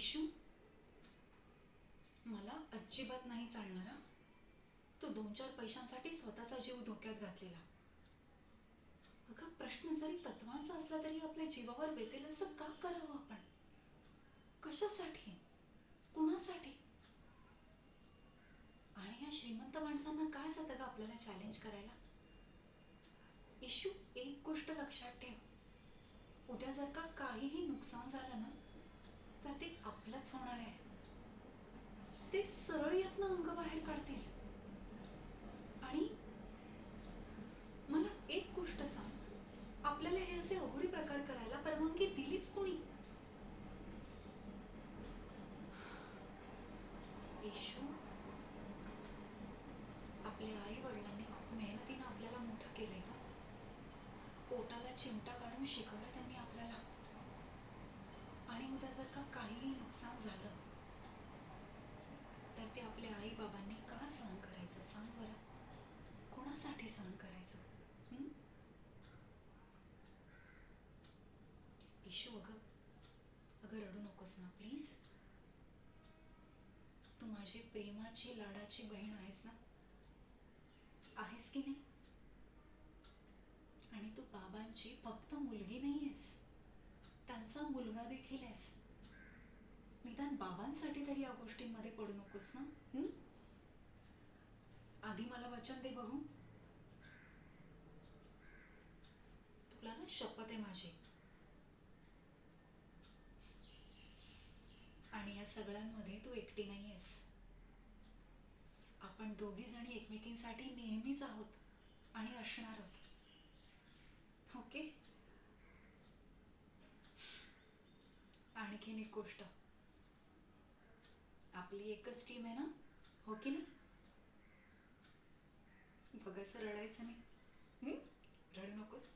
Issue, मला अजिबात नाही चालणार हा. तू 2-4 पैशांसाठी स्वतःचा जीव धोक्यात घातलेला. अगं, प्रश्न जरी तत्वांचा असला तरी आपल्या जीवावर बेतेल असं का करावं आपण? कशासाठी? कुणासाठी? आणि या श्रीमंत माणसांना काय जातं का आपल्याला चॅलेंज करायला? इशू, एक गोष्ट लक्षात ठेव, उद्या जर का काहीही नुकसान झालं ना, तर ते आपलंच होणार आहे. ते सरळ यातनं अंग बाहेर काढतील. आणि मला एक गोष्ट सांग, आपल्याला हे असे अघोरी प्रकार करायला परवानगी दिलीच कोणी? इशू, आपल्या आई वडिलांनी खूप मेहनतीनं आपल्याला मोठं केलंय का. पोटाला चिमटा काढून शिकवलं त्यांनी आपल्याला. आणि उद्या जर का काहीही नुकसान झालं तर ते आपल्या आई बाबांनी का सहन करायचं सांग बरं? कोणासाठी सहन करायचं? इशू, अगं रडू नकोस ना प्लीज. तू माझी प्रेमाची लाडाची बहीण आहेस ना? आहेस की नाही? आणि तू बाबांची फक्त मुलगी नाहीयेस, त्यांचा मुलगा देखील आहेस. निदान बाबांसाठी तरी या गोष्टींमध्ये पडू नकोस ना. आधी मला वचन दे बघू. तुला ना शपथ आहे माझी. आणि या सगळ्यांमध्ये तू एकटी नाहीयेस. आपण दोघी जणी एकमेकींसाठी नेहमीच आहोत आणि असणार आहोत. ओके? आणखीन एक गोष्ट, आपली एकच टीम आहे ना, हो की नाही? बघ, असं रडायचं नाही. रडू नकोस.